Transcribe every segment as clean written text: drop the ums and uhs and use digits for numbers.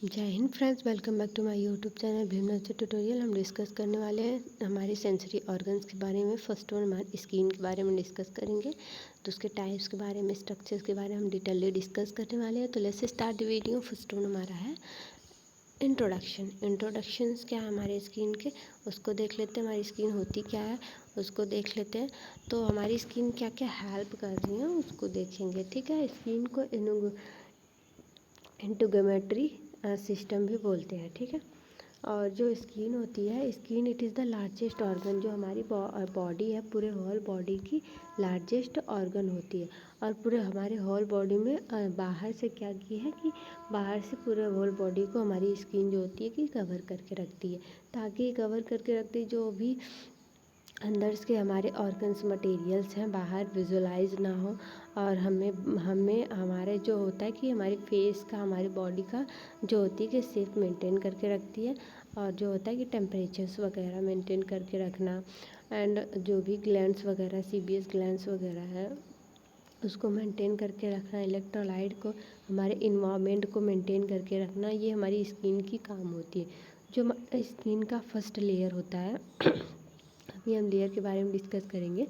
जय हिंद friends, welcome back to my YouTube channel भीमनर्सरी ट्यूटोरियल। हम डिस्कस करने वाले हैं हमारी सेंसरी ऑर्गन्स के बारे में। फर्स्ट वन हमारी स्किन के बारे में डिस्कस करेंगे, तो उसके टाइप्स के बारे में, स्ट्रक्चर्स के बारे में हम डिटेलली डिस्कस करने वाले हैं। तो let's start the video. First one हमारा है इंट्रोडक्शंस क्या है हमारे स्किन के, उसको देख लेते हैं। हमारी स्किन होती क्या है उसको देख लेते हैं। तो हमारी स्किन क्या क्या हेल्प कर रही है उसको देखेंगे, ठीक है। स्किन को इंटीग्रेटरी सिस्टम भी बोलते हैं, ठीक है। और जो स्किन होती है, skin it is the largest organ, जो हमारी बॉडी है, पूरे होल बॉडी की लार्जेस्ट ऑर्गन होती है। और पूरे हमारे होल बॉडी में बाहर से क्या की है कि बाहर से पूरे होल बॉडी को हमारी स्किन जो होती है कि कवर करके रखती है, ताकि कवर करके रखती है जो भी अंदर के हमारे ऑर्गन्स मटेरियल्स हैं बाहर विजुलाइज ना हो। और हमें हमारे जो होता है कि हमारी फेस का, हमारी बॉडी का जो होती है कि सेफ मेंटेन करके रखती है। और जो होता है कि टेम्परेचर्स वगैरह मेंटेन करके रखना, एंड जो भी ग्लैंड्स वगैरह, सीबीएस ग्लैंड्स वगैरह है उसको मेंटेन करके रखना, इलेक्ट्रोलाइट को, हमारे इन्वायरमेंट को मेंटेन करके रखना, ये हमारी स्किन की काम होती है। जो हमारा स्किन का फर्स्ट लेयर होता है अभी हम लेयर के बारे में डिस्कस करेंगे।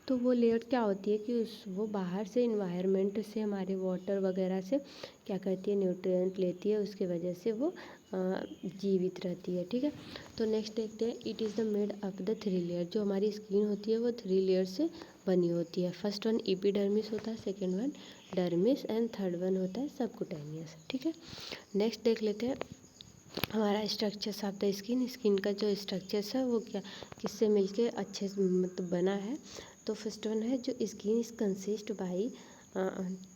तो वो लेयर क्या होती है कि वो बाहर से इन्वायरमेंट से, हमारे वाटर वगैरह से क्या करती है, न्यूट्रिएंट लेती है, उसके वजह से वो जीवित रहती है, ठीक है। तो नेक्स्ट देखते हैं, it is the made of the 3 layer. जो हमारी स्किन होती है वो 3 लेयर से बनी होती है। फर्स्ट वन एपिडर्मिस होता है, second one dermis, and third one होता है सबकुटेनियस, ठीक है। नेक्स्ट देख लेते हैं हमारा स्ट्रक्चर्स ऑफ द स्किन का जो स्ट्रक्चर्स है वो क्या किससे मिलके अच्छे से मतलब बना है। तो फर्स्ट वन है जो skin is consist by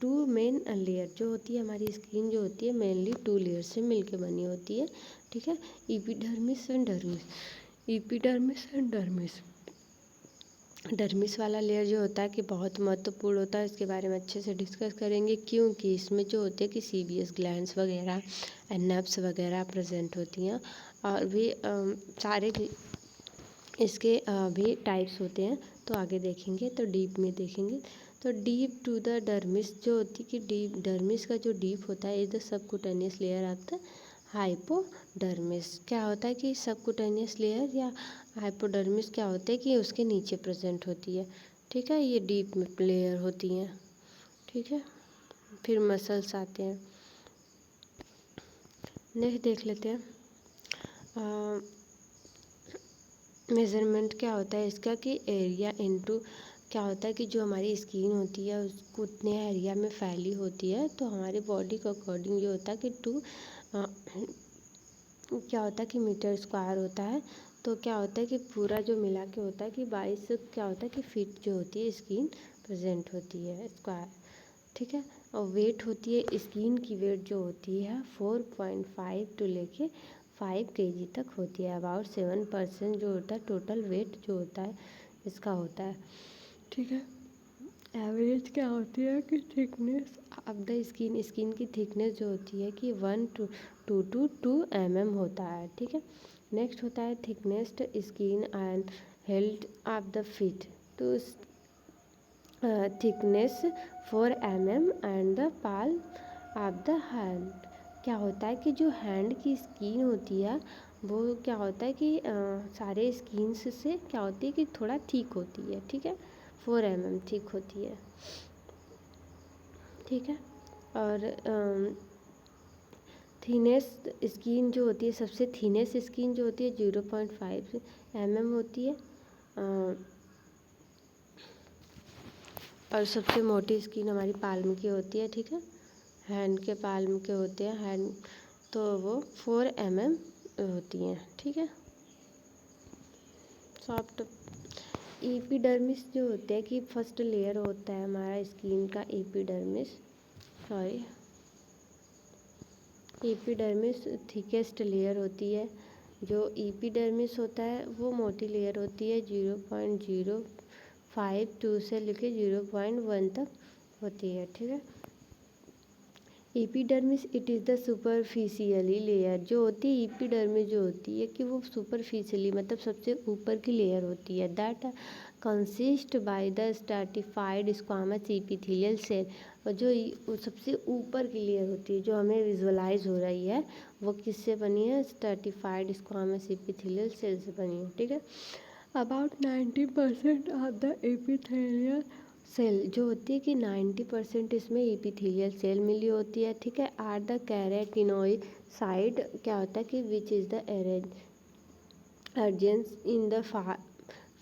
2 main layer. जो होती है हमारी स्किन जो होती है मेनली 2 लेयर से मिलके बनी होती है, ठीक है। Epidermis and dermis. डर्मिस वाला लेयर जो होता है कि बहुत महत्वपूर्ण होता है, इसके बारे में अच्छे से डिस्कस करेंगे, क्योंकि इसमें जो होते हैं कि सीबीएस ग्लैंड्स वगैरह एंड नर्व्स वगैरह प्रेजेंट होती हैं। और भी सारे इसके भी टाइप्स होते हैं, तो आगे देखेंगे तो डीप में देखेंगे। तो डीप टू द डर्मिस जो होती है कि डीप डर्मिस का जो डीप होता है is the subcutaneous layer of the hypodermis. क्या होता है कि सबकुटेनियस लेयर या हाइपोडर्मिस क्या होता है कि उसके नीचे प्रेजेंट होती है, ठीक है। ये डीप में लेयर होती हैं, ठीक है। फिर मसल्स आते हैं। नेक्स्ट देख लेते हैं मेज़रमेंट क्या होता है इसका कि एरिया इनटू क्या होता है कि जो हमारी स्किन होती है उसको उतने एरिया में फैली होती है। तो हमारी बॉडी के अकॉर्डिंग जो होता है कि क्या होता है कि मीटर स्क्वायर होता है। तो क्या होता है कि पूरा जो मिला के होता है कि 22 क्या होता है कि फीट जो होती है स्किन प्रेजेंट होती है स्क्वायर, ठीक है। और वेट होती है स्किन की, वेट जो होती है 4.5 टू लेके 5 kg तक होती है। अबाउट 7% जो होता है टोटल वेट जो होता है इसका होता है, ठीक है। एवरेज क्या होती है कि थिकनेस ऑफ द स्किन की थिकनेस जो होती है कि 1 to 2 mm होता है, ठीक है। नेक्स्ट होता है thickness skin and health of the feet. तो thickness 4 mm and the palm of the hand. क्या होता है कि जो हैंड की स्किन होती है वो क्या होता है कि सारे स्किन्स से क्या होती है कि थोड़ा थिक होती है, ठीक है। 4 mm थिक होती है, ठीक है। और थीनेस स्किन जो होती है, सबसे थीनेस स्किन जो होती है 0.5 mm होती है। और सबसे मोटी स्किन हमारी पाल्म की होती है, ठीक है। हैंड के पाल्म के होते हैं हैंड, तो वो 4 mm होती हैं, ठीक है। सॉफ्ट एपिडर्मिस जो होते हैं कि फर्स्ट लेयर होता है हमारा स्किन का एपिडर्मिस थिकेस्ट लेयर होती है। जो एपिडर्मिस होता है वो मोटी लेयर होती है, 0.052 से लेके 0.1 तक होती है, ठीक है। Epidermis it is the superficially layer. जो होती है एपिडर्मिस जो होती है कि वो सुपरफिशियली मतलब सबसे ऊपर की लेयर होती है, that consist by the stratified squamous epithelial cell. और जो सबसे ऊपर की लेयर होती है जो हमें विजुअलाइज हो रही है वो किससे बनी है? स्ट्रैटिफाइड स्क्वामस एपिथेलियल सेल से बनी है, ठीक है। About 90% of the epithelial cell जो होती है कि 90% इसमें एपिथेलियल सेल मिली होती है, ठीक है। आर द कैरेटिनोइड साइड क्या होता है कि which is the origins in the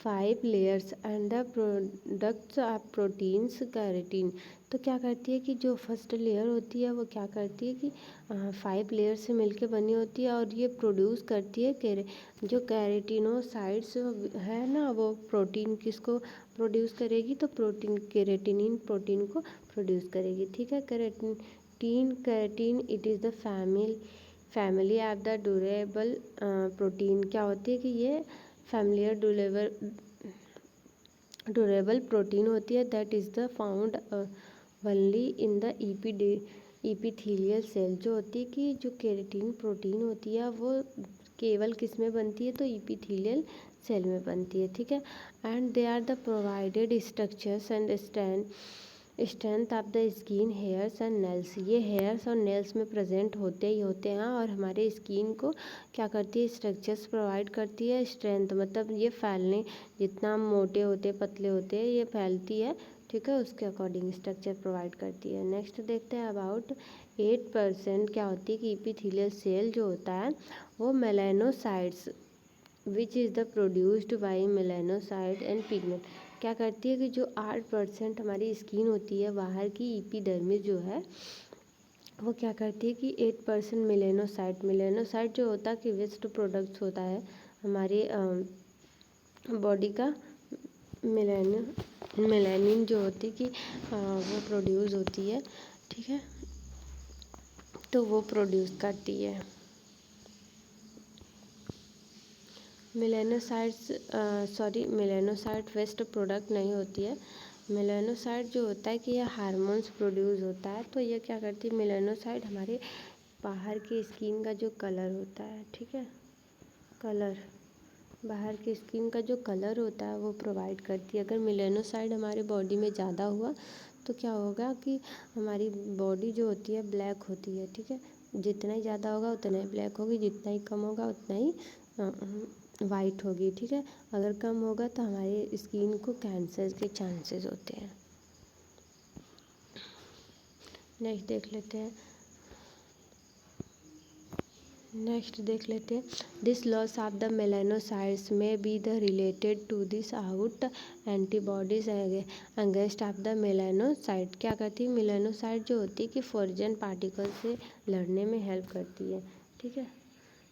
5 layers and the products of proteins keratin। तो क्या करती है कि जो फर्स्ट लेयर होती है वो क्या करती है कि 5 लेयर से मिलके बनी होती है और ये प्रोड्यूस करती है जो कैरेटिनोसाइड्स है ना, वो प्रोटीन किसको प्रोड्यूस करेगी? तो प्रोटीन केरेटिनिन प्रोटीन को प्रोड्यूस करेगी, ठीक है। Keratin it is the family of the durable protein. क्या होती है कि ये फैमिलियर ड्यूरेबल प्रोटीन होती है that is the found only in the epithelial cell. जो होती है कि जो केरेटिन प्रोटीन होती है वो केवल किस में बनती है? तो एपिथेलियल सेल में बनती है, ठीक है। And they are the provided structures and strength of the skin hairs and nails. ये हेयर्स और नेल्स में प्रेजेंट होते ही होते हैं और हमारे स्किन को क्या करती है? स्ट्रक्चर्स प्रोवाइड करती है। स्ट्रेंथ मतलब ये फैलने, जितना मोटे होते पतले होते हैं ये फैलती है, ठीक है, उसके अकॉर्डिंग स्ट्रक्चर प्रोवाइड करती है। नेक्स्ट देखते हैं अबाउट 8% क्या होती है कि एपिथेलियल सेल जो होता है वो melanocytes which is the produced by melanocyte and pigment. क्या करती है कि जो 8% हमारी स्किन होती है बाहर की एपिडर्मिस जो है वो क्या करती है कि 8% मेलानोसाइट जो होता है कि वेस्ट प्रोडक्ट्स होता है हमारे बॉडी का मेलानिन जो होती है कि वो प्रोड्यूस होती है, ठीक है, तो वो प्रोड्यूस करती है। मेलानोसाइट वेस्ट प्रोडक्ट नहीं होती है। मेलानोसाइट जो होता है कि यह हार्मोन्स प्रोड्यूस होता है। तो ये क्या करती है? मेलानोसाइट हमारे बाहर की स्किन का जो कलर होता है, ठीक है, कलर बाहर की स्किन का जो कलर होता है वो प्रोवाइड करती है। अगर मेलानोसाइट हमारे बॉडी में ज़्यादा हुआ तो क्या होगा कि हमारी बॉडी जो होती है ब्लैक होती है, ठीक है। जितना ही ज़्यादा होगा उतना ही ब्लैक होगी, जितना ही कम होगा उतना ही वाइट होगी, ठीक है। अगर कम होगा तो हमारे स्किन को कैंसर के चांसेस होते हैं। नेक्स्ट देख लेते हैं this loss of the melanocytes में be the related to this out antibodies against of the melanocyte. क्या करती है? मेलानोसाइट जो होती है कि फॉरेन पार्टिकल से लड़ने में हेल्प करती है, ठीक है।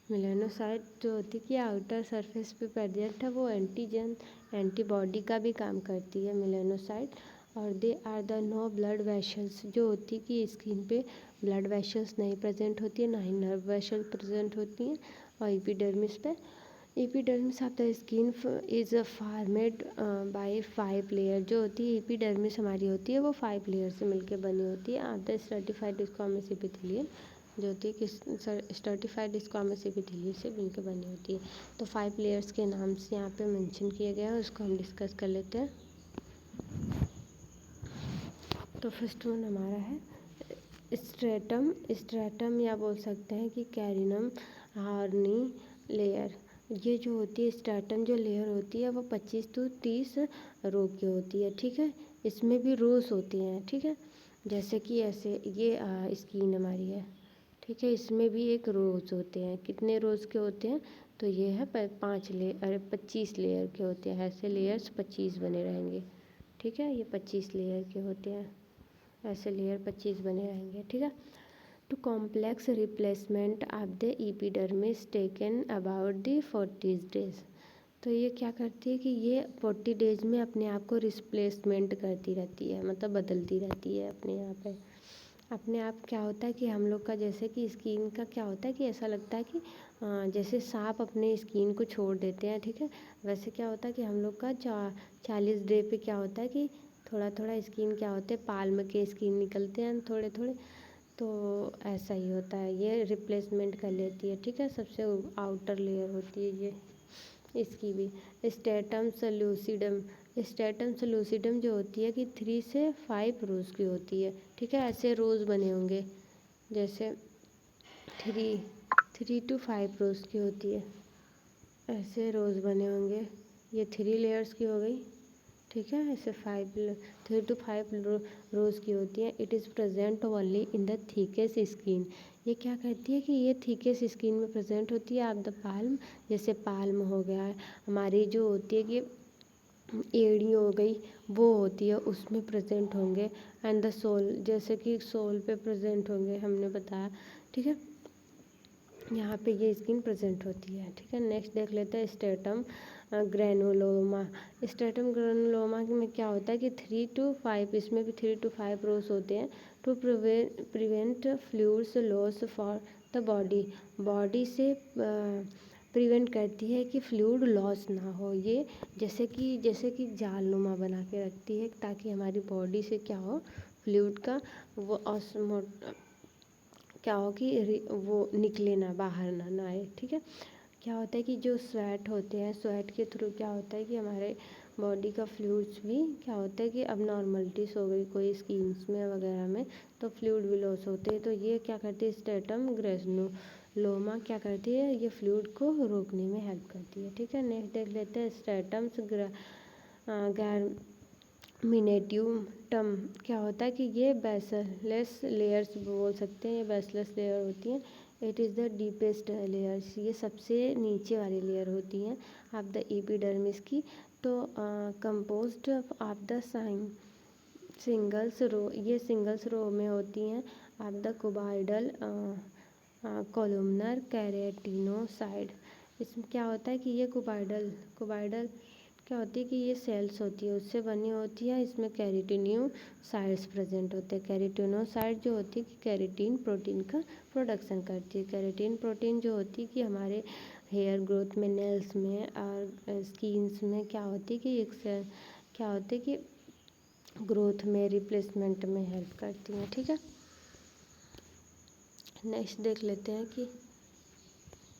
मेलानोसाइट जो होती है कि आउटर सरफेस पे प्रेजेंट है वो एंटीबॉडी का भी काम करती है मेलानोसाइट। और they are the no blood vessels जो होती है कि स्किन पे ब्लड वेसल्स नहीं प्रेजेंट होती है, ना ही नर्व वेसल प्रेजेंट होती हैं। और epidermis of the skin is formed by 5 layer. जो होती है एपिडर्मिस हमारी होती है वो 5 लेयर से मिलकर बनी होती है। Of the stratified squamous epithelium जो होती है कि स्ट्रैटिफाइड स्क्वामस एपिथेलियम से मिलकर बनी होती है। तो 5 लेयर्स के नाम से यहाँ पे मेंशन किया गया है, उसको हम डिस्कस कर लेते हैं। तो फर्स्ट वन हमारा है स्ट्रेटम या बोल सकते हैं कि कैरिनम हार्नी लेयर। ये जो होती है स्ट्रेटम जो लेयर होती है वो 25 to 30 रो की होती है, ठीक है। इसमें भी रोज होती हैं, ठीक है, जैसे कि ऐसे ये स्किन हमारी है, ठीक है। इसमें भी एक रोज होते हैं। कितने रोज के होते हैं? तो ये है 25 लेयर के होते हैं। ऐसे लेयर्स 25 बने रहेंगे, ठीक है। ये 25 लेयर के होते हैं, ऐसे लेयर 25 बने रहेंगे, ठीक है। To complex replacement of the epidermis taken about the 40 days. तो ये क्या करती है कि ये 40 डेज में अपने आप को रिप्लेसमेंट करती रहती है, मतलब बदलती रहती है अपने यहाँ पे। अपने आप क्या होता है कि हम लोग का जैसे कि स्किन का क्या होता है कि ऐसा लगता है कि जैसे सांप अपने स्किन को छोड़ देते हैं, ठीक है। वैसे क्या होता है कि हम लोग का 40 डे पे क्या होता है कि थोड़ा थोड़ा स्किन क्या होते हैं, पाल्म के स्किन निकलते हैं थोड़े थोड़े। तो ऐसा ही होता है, ये रिप्लेसमेंट कर लेती है, ठीक है। सबसे आउटर लेयर होती है ये इसकी भी। स्ट्रेटम लूसिडम स्ट्रैटम लूसिडम जो होती है कि 3 से 5 रोज़ की होती है, ठीक है। ऐसे रोज़ बने होंगे, जैसे 3 to 5 रोज़ की होती है, ऐसे रोज़ बने होंगे। ये 3 लेयर्स की हो गई, ठीक है। ऐसे 3 to 5 रोज़ की होती है। It is present only in the thickest skin. ये क्या कहती है कि ये थिकेस्ट स्किन में प्रेजेंट होती है। आप द पाल्म, जैसे पाल्म हो गया है, हमारी जो होती है कि एड़ी हो गई, वो होती है, उसमें प्रेजेंट होंगे। एंड द सोल, जैसे कि सोल पे प्रेजेंट होंगे, हमने बताया, ठीक है। यहाँ पे ये स्किन प्रेजेंट होती है, ठीक है। नेक्स्ट देख लेते हैं स्ट्रैटम ग्रैनुलोमा। स्ट्रैटम ग्रैनुलोमा में क्या होता है कि 3 to 5, इसमें भी 3 to 5 रोज होते हैं। To prevent fluids loss for the body से प्रिवेंट करती है कि फ्लूइड लॉस ना हो। ये जैसे कि जालनुमा बना के रखती है, ताकि हमारी बॉडी से क्या हो, फ्लूइड का वो क्या हो कि वो निकले ना, बाहर ना आए, ठीक है। क्या होता है कि जो स्वेट होते हैं, स्वेट के थ्रू क्या होता है कि हमारे बॉडी का फ्लूइड्स भी क्या होता है कि अब नॉर्मलिटीज़ हो गई कोई स्किन्स में वगैरह में, तो फ्लूइड भी लॉस होते हैं। तो ये क्या करती है, स्ट्रैटम ग्रैनुलोमा क्या करती है, ये फ्लूइड को रोकने में हेल्प करती है, ठीक है। नेक्स्ट देख लेते हैं स्ट्रैटम्स मिनेट्यूम। क्या होता है कि ये बेसलेस लेयर्स बोल सकते हैं, ये बेसलेस लेयर होती हैं। It is the deepest layers, ये सबसे नीचे वाली लेयर होती हैं ऑफ द एपिडर्मिस की। तो कंपोज्ड ऑफ द सिंगल्स रो, ये सिंगल्स रो में होती हैं ऑफ द कोबाइडल कोलुमनर कैरेटिनोसाइड। इसमें क्या होता है कि ये कोबाइडल क्या होती है कि ये सेल्स होती है, उससे बनी होती है। इसमें कैरेटिनोसाइड्स प्रेजेंट होते हैं। कैरेटिनोसाइड जो होती है कि कैरेटीन प्रोटीन का प्रोडक्शन करती है। कैरेटीन प्रोटीन जो होती है कि हमारे हेयर ग्रोथ में, नेल्स में और स्किन्स में क्या होती है कि क्या होती है कि ग्रोथ में, रिप्लेसमेंट में हेल्प करती हैं, ठीक है। नेक्स्ट देख लेते हैं कि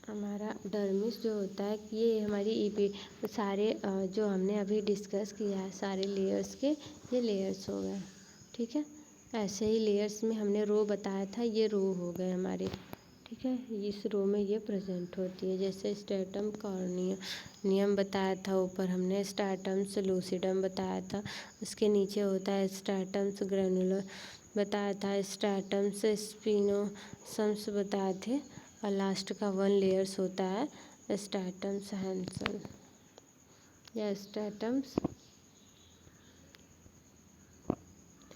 हमारा डर्मिस जो होता है कि ये हमारी सारे जो हमने अभी डिस्कस किया है सारे लेयर्स के, ये लेयर्स हो गए, ठीक है। ऐसे ही लेयर्स में हमने रो बताया था, ये रो हो गए हमारे, ठीक है। इस रो में ये प्रेजेंट होती है, जैसे स्ट्रैटम कॉर्नियम बताया था ऊपर हमने, स्ट्रैटम्स लूसिडम बताया था। उसके नीचे होता है स्ट्रैटम्स ग्रैनुलर बताया था, स्ट्रैटम्स स्पिनोसम्स बताए थे, और लास्ट का 1 लेयर्स होता है स्ट्रैटम्स हैंसल या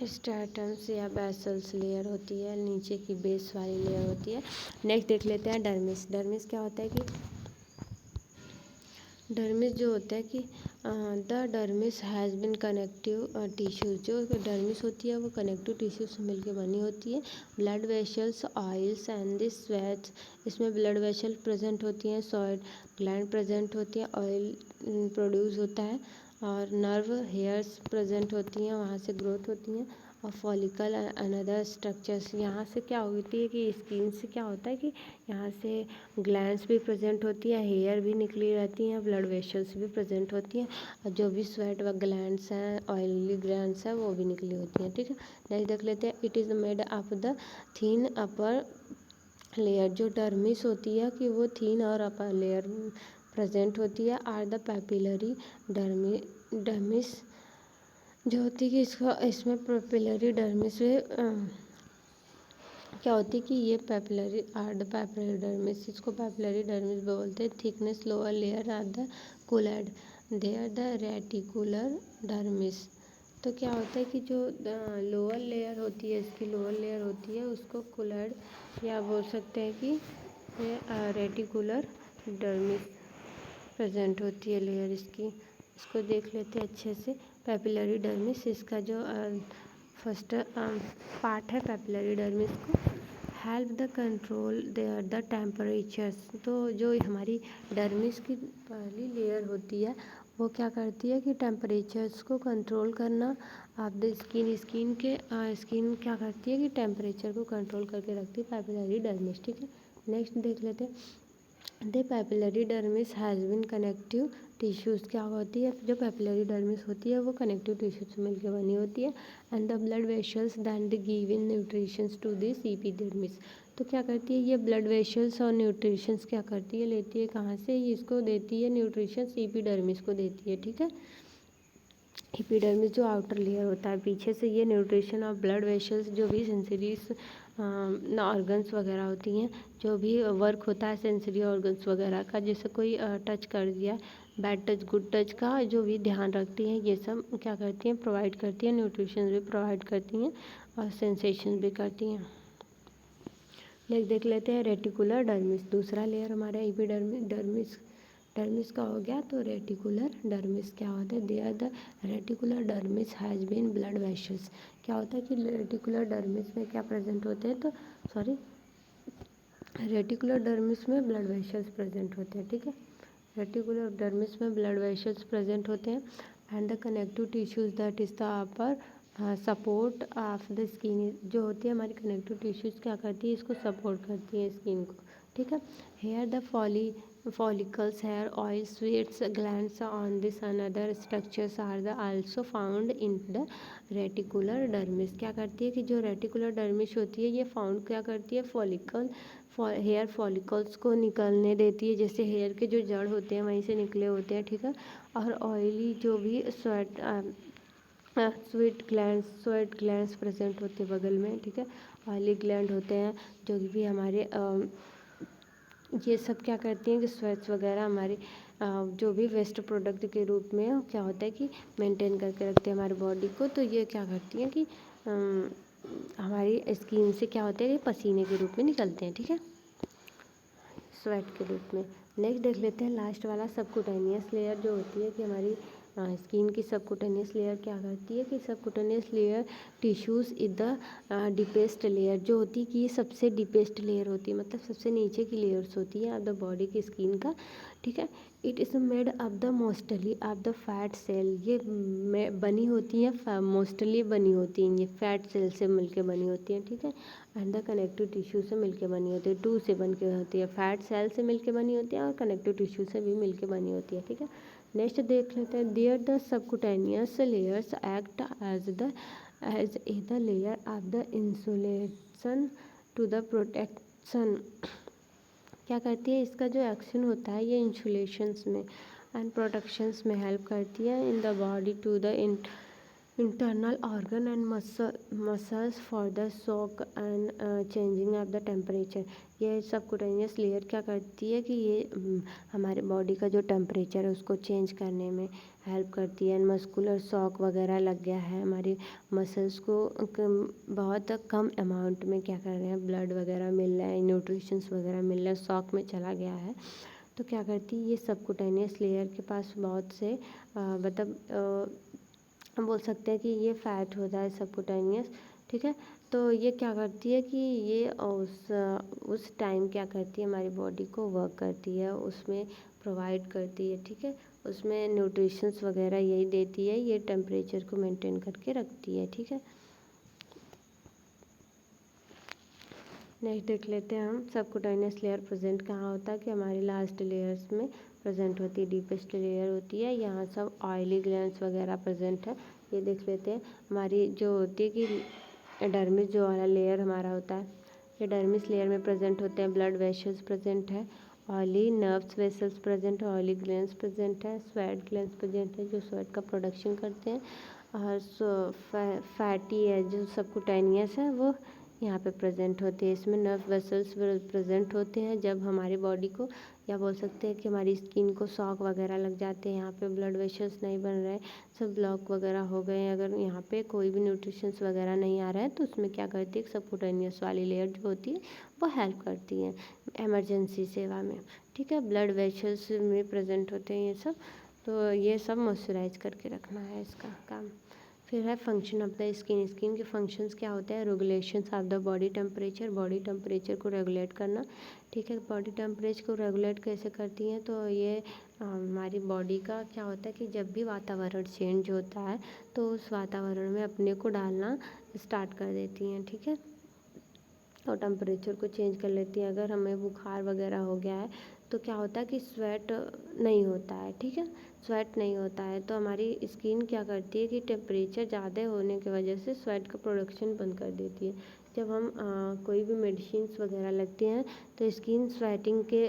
स्ट्रैटम्स या बेसल्स लेयर होती है, नीचे की बेस वाली लेयर होती है। नेक्स्ट देख लेते हैं डर्मिस क्या होता है कि डर्मिस जो होता है कि the dermis has been connective tissues. जो डर्मिस होती है वो कनेक्टिव टिश्यू से मिलकर बनी होती है। Blood vessels, oils and this sweats, इसमें ब्लड वेसल प्रेजेंट होती हैं, सॉइल ग्लैंड प्रेजेंट होती है, ऑयल प्रोड्यूस होता है, और नर्व हेयर्स प्रेजेंट होती हैं, वहाँ से ग्रोथ होती हैं, और फॉलिकल अनदर स्ट्रक्चर्स। यहाँ से क्या होती है कि स्किन से क्या होता है कि यहाँ से ग्लैंड्स भी प्रेजेंट होती है, हेयर भी निकली रहती हैं, ब्लड वेसल्स भी प्रेजेंट होती हैं, और जो भी स्वेट व ग्लैंड्स हैं, ऑयली ग्लैंड्स हैं, वो भी निकली होती हैं, ठीक है। नेक्स्ट देख लेते हैं, it is made of the thin upper layer. जो डर्मिस होती है कि वो थिन और अपर लेयर प्रेजेंट होती है, आर द पैपिलरी डर्मिस जो होती है कि इसमें पैपिलरी डर्मिस क्या होती है कि ये पैपिलरी डर्मिस, इसको पैपिलरी डर्मिस बोलते हैं। Thickness lower layer are the collide, they are the reticular dermis. तो क्या होता है कि जो लोअर लेयर होती है, इसकी लोअर लेयर होती है, उसको कोलैड या बोल सकते हैं कि रेटिकुलर डर्मिस प्रेजेंट होती है लेयर इसकी। इसको देख लेते हैं अच्छे से। पैपिलरी डर्मिस, इसका जो फर्स्ट पार्ट है पैपिलरी डर्मिस को, help the control the temperatures. तो जो हमारी डर्मिस की पहली लेयर होती है वो क्या करती है कि टेम्परेचर्स को कंट्रोल करना आप द स्किन क्या करती है कि टेम्परेचर को कंट्रोल करके रखती है पैपिलरी डर्मिस, ठीक है। नेक्स्ट देख लेते हैं the papillary dermis has been connective tissues क्या होती है, जो पैपिलरी डर्मिस होती है वो कनेक्टिव टिश्यू से मिलकर बनी होती है। And the blood vessels than the give in nutritions to this epidermis. तो क्या करती है ये ब्लड वेसल्स और न्यूट्रिशंस क्या करती है, लेती है कहाँ से, इसको देती है न्यूट्रिशंस एपिडर्मिस को देती है, ठीक है। एपिडर्मिस जो आउटर लेयर होता है पीछे से, ये न्यूट्रिशन और ब्लड वेसल्स जो भी सेंसरीज ऑर्गन्स वगैरह होती हैं, जो भी वर्क होता है सेंसरी ऑर्गन्स वगैरह का, जैसे कोई टच कर दिया, बैड टच गुड टच का जो भी ध्यान रखती हैं, ये सब क्या करती हैं, प्रोवाइड करती हैं, न्यूट्रिशन भी प्रोवाइड करती हैं और सेंसेशन भी करती हैं। नेक्स्ट देख लेते हैं रेटिकुलर डर्मिस, दूसरा लेयर हमारा एपिडर्मिस डर्मिस का हो गया। तो रेटिकुलर डर्मिस क्या होता है, there the reticular dermis has been blood vessels. क्या होता है कि रेटिकुलर डर्मिस में क्या प्रेजेंट होते हैं, तो सॉरी रेटिकुलर डर्मिस में ब्लड वेसल्स प्रेजेंट होते हैं, ठीक है। रेटिकुलर डर्मिस में ब्लड वेसल्स प्रेजेंट होते हैं and the connective tissues that is the upper support of the skin, जो होती है हमारी कनेक्टिव टिश्यूज क्या करती है, इसको सपोर्ट करती है स्किन को, ठीक है। Hair the follicles, hair oil, sweats, glands on this and other structures are the also found in the reticular dermis। क्या करती है कि जो रेटिकुलर डर्मिस होती है ये फाउंड क्या करती है, हेयर फॉलिकल्स को निकलने देती है, जैसे हेयर के जो जड़ होते हैं वहीं से निकले होते हैं, ठीक है। और ऑयली जो भी स्वेट ग्लैंड्स प्रेजेंट होते हैं बगल में, ठीक है। ऑयली ग्लैंड होते हैं जो भी हमारे ये सब क्या करती हैं कि स्वेट्स वगैरह हमारी जो भी वेस्ट प्रोडक्ट के रूप में क्या होता है कि मेंटेन करके रखते हैं हमारी बॉडी को। तो ये क्या करती हैं कि हमारी स्किन से क्या होता है कि पसीने के रूप में निकलते हैं, ठीक है, स्वेट के रूप में। नेक्स्ट देख लेते हैं लास्ट वाला सबकुटेनियस लेयर, जो होती है कि हमारी स्किन की सबकुटेनियस लेयर क्या करती है कि subcutaneous layer tissues is the deepest layer, जो होती है कि ये सबसे डीपेस्ट लेयर होती है, मतलब सबसे नीचे की लेयर्स होती है ऑफ द बॉडी की स्किन का, ठीक है। It is made of the mostly of the fat cell, ये बनी होती है मोस्टली बनी होती हैं ये फैट सेल से मिलके बनी होती हैं, ठीक है। एंड द कनेक्टिव टिश्यू से मिलके बनी होती है, टू से बन के होती है, फैट सेल से मिलके बनी होती है और कनेक्टिव टिश्यू से भी मिलके बनी होती है, ठीक है। नेक्स्ट देख लेते हैं, there the subcutaneous layers act as a the layer of the insulation to the protection. क्या करती है, इसका जो एक्शन होता है ये इंसुलेशंस में एंड प्रोटेक्शंस में हेल्प करती है in the body to the internal organ and muscles for the shock and changing of the temperature। ये सबकुटेनियस लेयर क्या करती है कि ये हमारे बॉडी का जो टेम्परेचर है उसको चेंज करने में हेल्प करती है। मस्कुलर शॉक वगैरह लग गया है, हमारी मसल्स को बहुत कम अमाउंट में क्या कर रहे हैं, ब्लड वगैरह मिल रहा है, न्यूट्रिशंस वगैरह मिल रहा है, शॉक में चला गया है, तो क्या करती है ये सबकुटेनियस लेयर के पास बहुत से मतलब हम बोल सकते हैं कि ये फैट होता है सबकुटेनियस, ठीक है। तो ये क्या करती है कि ये उस टाइम क्या करती है, हमारी बॉडी को वर्क करती है, उसमें प्रोवाइड करती है, ठीक है, उसमें न्यूट्रिशंस वगैरह यही देती है, ये टेम्परेचर को मेंटेन करके रखती है, ठीक है। नेक्स्ट देख लेते हैं हम सबकुटेनियस लेयर प्रेजेंट कहाँ होता है, कि हमारी लास्ट लेयर्स में प्रेजेंट होती है, डीपेस्ट लेयर होती है, यहाँ सब ऑयली ग्लैंड्स वगैरह प्रेजेंट है। ये देख लेते हैं हमारी जो होती है कि डर्मिस जो वाला लेयर हमारा होता है, ये डर्मिस लेयर में प्रेजेंट होते हैं, ब्लड वेसल्स प्रेजेंट है, ऑयली नर्व्स वेसल्स प्रेजेंट है, ऑयली ग्लैंड्स प्रेजेंट है, स्वेट ग्लैंड्स प्रेजेंट है जो स्वेट का प्रोडक्शन करते हैं, और फैटी है जो सबकुटेनियस है वो यहाँ पे प्रेजेंट होते हैं। इसमें नर्व वेसल्स प्रेजेंट होते हैं जब हमारी बॉडी को, या बोल सकते हैं कि हमारी स्किन को शॉक वगैरह लग जाते हैं, यहाँ पे ब्लड वेसल्स नहीं बन रहे, सब ब्लॉक वगैरह हो गए हैं, अगर यहाँ पे कोई भी न्यूट्रिशंस वगैरह नहीं आ रहा है तो उसमें क्या करती है, सबकुटेनियस वाली लेयर जो होती है वो हेल्प करती है एमरजेंसी सेवा में, ठीक है। ब्लड वेसल्स में प्रेजेंट होते हैं ये सब, तो ये सब मॉइस्चराइज करके रखना है इसका काम। फिर है function of the skin, skin के फंक्शंस क्या होते हैं, regulations of the body temperature को रेगुलेट करना, ठीक है। बॉडी टेम्परेचर को रेगुलेट कैसे करती हैं, तो ये हमारी बॉडी का क्या होता है कि जब भी वातावरण चेंज होता है तो उस वातावरण में अपने को डालना स्टार्ट कर देती हैं, ठीक है। और टेम्परेचर को चेंज कर लेती हैं। अगर हमें बुखार वगैरह हो गया है तो क्या होता है कि स्वेट नहीं होता है, ठीक है, स्वेट नहीं होता है तो हमारी स्किन क्या करती है कि टेम्परेचर ज़्यादा होने की वजह से स्वेट का प्रोडक्शन बंद कर देती है। जब हम कोई भी मेडिसिन्स वगैरह लगती हैं तो स्किन स्वेटिंग के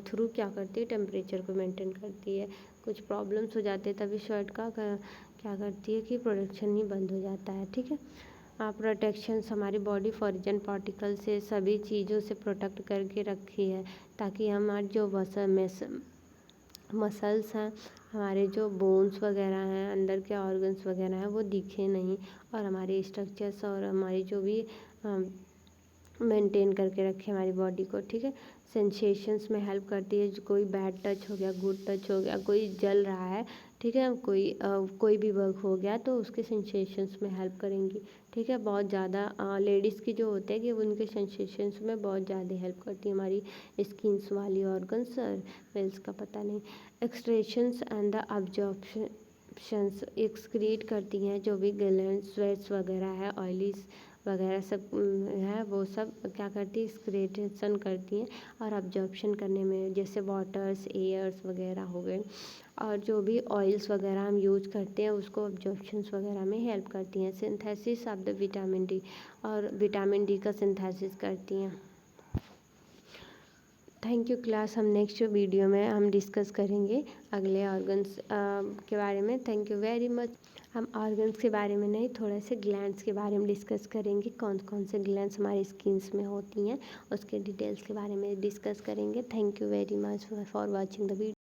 थ्रू क्या करती है, टेम्परेचर को मेंटेन करती है। कुछ प्रॉब्लम्स हो जाते हैं तभी स्वेट का क्या करती है कि प्रोडक्शन ही बंद हो जाता है, ठीक है। प्रोटेक्शंस हमारी बॉडी फॉरेन पार्टिकल से सभी चीज़ों से प्रोटेक्ट करके रखी है ताकि हमारे जो मसल्स हैं, हमारे जो बोन्स वगैरह हैं, अंदर के ऑर्गन्स वगैरह हैं वो दिखे नहीं और हमारे स्ट्रक्चर्स और हमारी जो भी मेंटेन करके रखे हमारी बॉडी को, ठीक है। सेंसेशंस में हेल्प करती है, कोई बैड टच हो गया, गुड टच हो गया, कोई जल रहा है, ठीक है, कोई भी वर्क हो गया तो उसके सेंसेशंस में हेल्प करेंगी, ठीक है। बहुत ज़्यादा लेडीज़ की जो होते हैं कि उनके सेंसेशंस में बहुत ज़्यादा हेल्प करती है हमारी स्किन्स वाली ऑर्गन्स, मेल्स का पता नहीं। एक्सक्रेशंस एंड द अब्जॉर्प्शंस एक्सक्रीट करती हैं जो भी ग्लैंड स्वेट्स वगैरह है, ऑयलीज वगैरह सब है वो सब क्या करती है, एक्सक्रीशन करती हैं और अब्जॉर्प्शन करने में जैसे वाटर्स एयर्स वगैरह हो गए और जो भी ऑयल्स वगैरह हम यूज करते हैं उसको अब्जॉर्प्शंस वगैरह में हेल्प करती हैं। Synthesis of the vitamin D और विटामिन डी का सिंथेसिस करती हैं। थैंक यू क्लास, हम नेक्स्ट वीडियो में हम डिस्कस करेंगे अगले ऑर्गन्स के बारे में। Thank you very much. हम ऑर्गन्स के बारे में नहीं, थोड़े से ग्लैंड्स के बारे में डिस्कस करेंगे, कौन कौन से ग्लैंड्स हमारी स्किन्स में होती हैं उसके डिटेल्स के बारे में डिस्कस करेंगे। Thank you very much for watching the video.